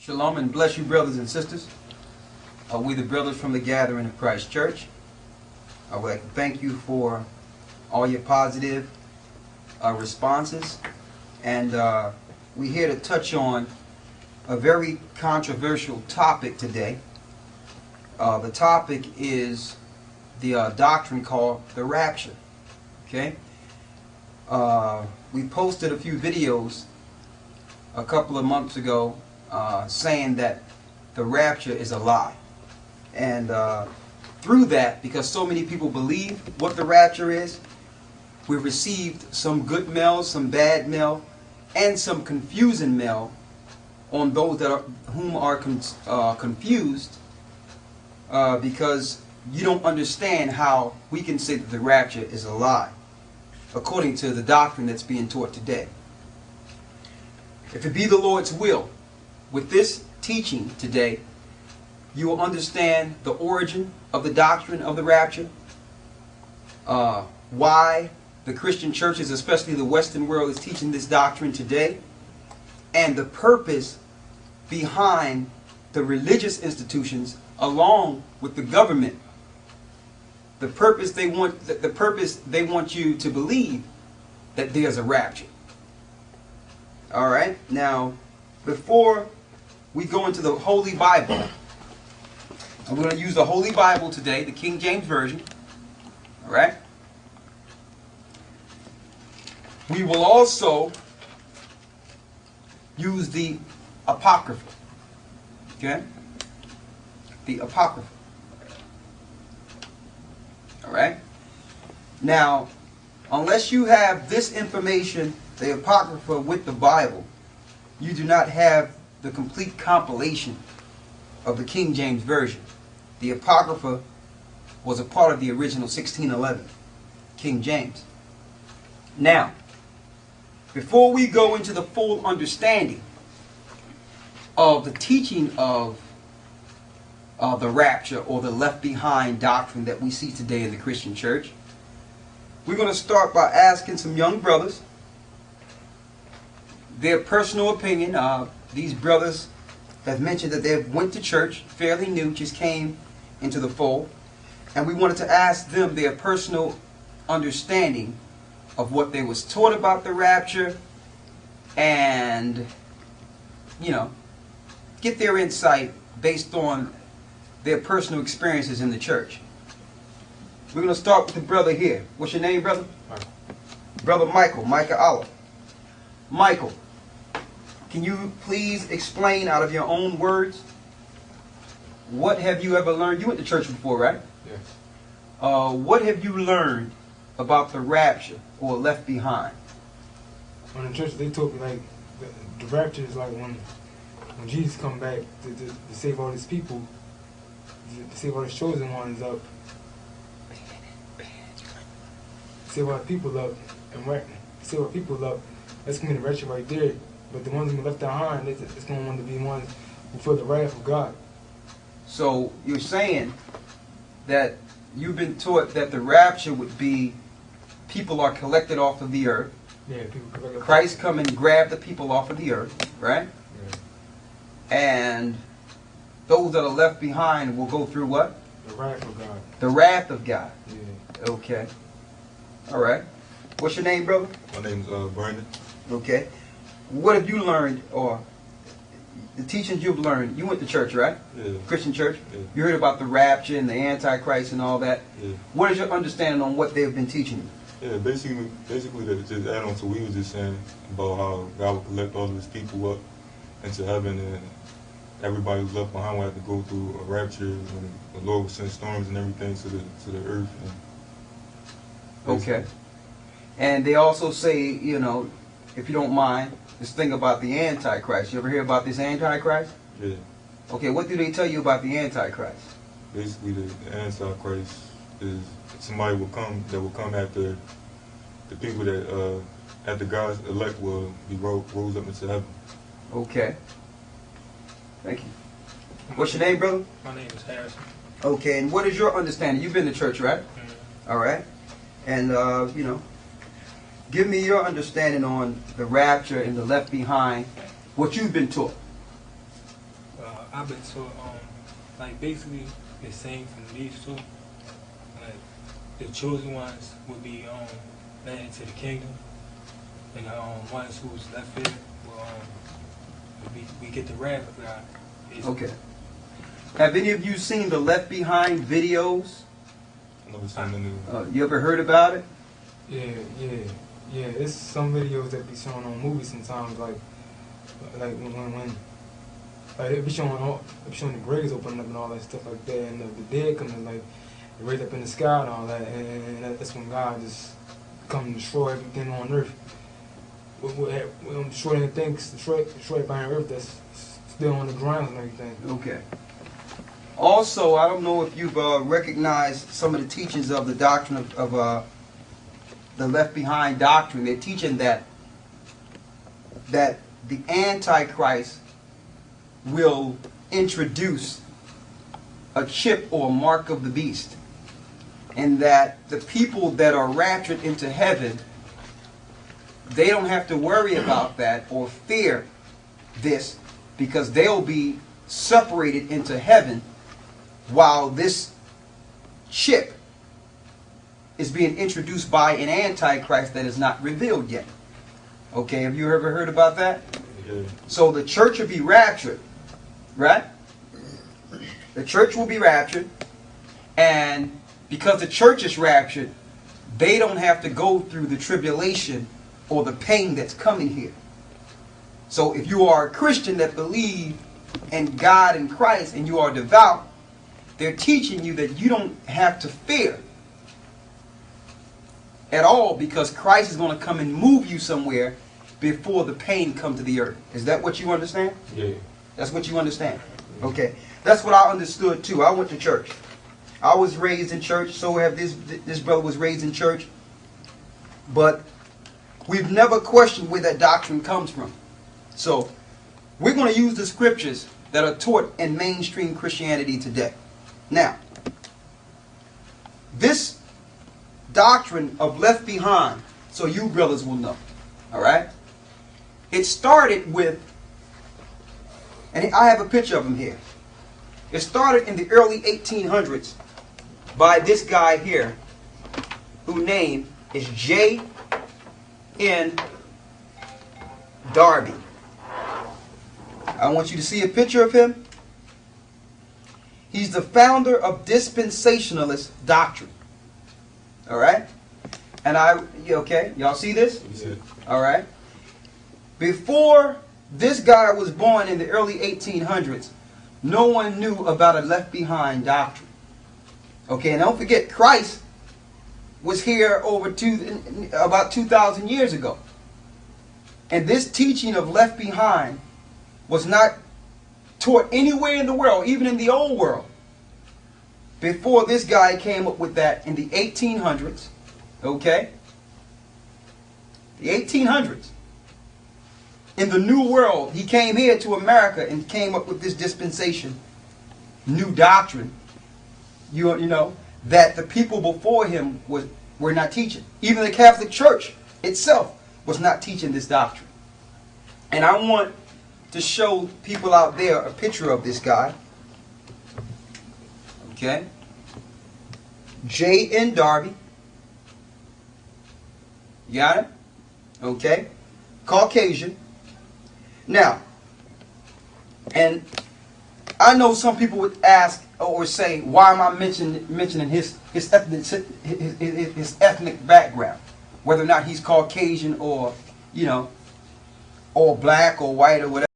Shalom and bless you, brothers and sisters. We the brothers from the Gathering of Christ Church. I would like to thank you for all your positive responses. And we're here to touch on a very controversial topic today. The topic is the doctrine called the rapture. Okay? We posted a few videos a couple of months ago saying that the rapture is a lie. And through that, because so many people believe what the rapture is, we received some good mail, some bad mail, and some confusing mail on those that are confused because you don't understand how we can say that the rapture is a lie according to the doctrine that's being taught today. If it be the Lord's will, with this teaching today, you will understand the origin of the doctrine of the rapture, why the Christian churches, especially the Western world, is teaching this doctrine today, and the purpose behind the religious institutions along with the government. The purpose they want you to believe that there's a rapture. All right. Now, before we go into the Holy Bible, I'm going to use the Holy Bible today, the King James Version. All right. We will also use the Apocrypha. Okay? The Apocrypha. All right? Now, unless you have this information, the Apocrypha with the Bible, you do not have the complete compilation of the King James Version. The Apocrypha was a part of the original 1611 King James. Now, before we go into the full understanding of the teaching of the rapture or the left behind doctrine that we see today in the Christian church, we're going to start by asking some young brothers their personal opinion. These brothers have mentioned that they went to church, fairly new, just came into the fold, and we wanted to ask them their personal understanding of what they was taught about the rapture, and get their insight based on their personal experiences in the church. We're going to start with the brother here. What's your name, brother? Michael. Brother Michael, Micah Allah. Michael, can you please explain out of your own words, what have you ever learned? You went to church before, right? Yes. What have you learned about the rapture or left behind? When in church, they told me like the rapture is like when Jesus come back to save all his people, to save all his chosen ones up, save all the people up, and save all the people up. That's gonna be the rapture right there. But the ones who left behind, it's gonna want to be ones before the wrath of God. So you're saying that you've been taught that the rapture would be people are collected off of the earth. Yeah, people collected. Christ come and grab the people off of the earth, right? Yeah. And those that are left behind will go through what? The wrath of God. The wrath of God. Yeah. Okay. All right. What's your name, brother? My name's Brandon. Okay. What have you learned, or the teachings you've learned? You went to church, right? Yeah. Christian church? Yeah. You heard about the rapture and the Antichrist and all that. Yeah. What is your understanding on what they've been teaching you? Yeah, basically to just add on to what he was just saying about how God will collect all of his people up into heaven, and everybody who's left behind will have to go through a rapture when the Lord will send storms and everything to the earth. Okay. And they also say, if you don't mind, this thing about the Antichrist. You ever hear about this Antichrist? Yeah. Okay, what do they tell you about the Antichrist? Basically, the Antichrist is somebody that will come after the people that after God's elect will be rose up into heaven. Okay. Thank you. What's your name, brother? My name is Harrison. Okay, and what is your understanding? You've been to church, right? Mm-hmm. All right. And, give me your understanding on the rapture and the left behind, what you've been taught. I've been taught, like basically the same from these two. Like the chosen ones would be led into the kingdom, and the ones who's left here will we get the wrath of God. Basically. Okay. Have any of you seen the Left Behind videos? I never seen any. You ever heard about it? Yeah. It's some videos that be shown on movies sometimes, like when like they be showing the graves opening up and all that stuff like that, and the dead coming like raised up in the sky and all that, and that's when God just come and destroy everything on earth. We'll destroy anything, destroy everybody on earth that's still on the ground and everything. Okay. Also, I don't know if you've recognized some of the teachings of the doctrine of the Left Behind doctrine. They're teaching that the Antichrist will introduce a chip or a mark of the beast, and that the people that are raptured into heaven, they don't have to worry about that or fear this, because they'll be separated into heaven while this chip is being introduced by an Antichrist that is not revealed yet. Okay, have you ever heard about that? Yeah. So the church will be raptured, right? The church will be raptured, and because the church is raptured, they don't have to go through the tribulation or the pain that's coming here. So if you are a Christian that believes in God and Christ and you are devout, they're teaching you that you don't have to fear at all, because Christ is going to come and move you somewhere before the pain comes to the earth. Is that what you understand? Yeah. That's what you understand? Okay. That's what I understood too. I went to church. I was raised in church. So have this brother was raised in church. But we've never questioned where that doctrine comes from. So we're going to use the scriptures that are taught in mainstream Christianity today. Now, this doctrine of Left Behind, so you brothers will know, all right? It started with, and I have a picture of him here. It started in the early 1800s by this guy here, whose name is J. N. Darby. I want you to see a picture of him. He's the founder of dispensationalist doctrine. All right? And okay? Y'all see this? Yeah. All right? Before this guy was born in the early 1800s, no one knew about a Left Behind doctrine. Okay, and don't forget, Christ was here about 2,000 years ago. And this teaching of Left Behind was not taught anywhere in the world, even in the old world, before this guy came up with that in the 1800s. Okay? The 1800s. In the New World, he came here to America and came up with this dispensation, new doctrine, you know, that the people before him were not teaching. Even the Catholic Church itself was not teaching this doctrine. And I want to show people out there a picture of this guy. Okay? J. N. Darby. You got it? Okay? Caucasian. Now, and I know some people would ask or say, why am I mentioning his ethnic background? Whether or not he's Caucasian or, you know, or black or white or whatever.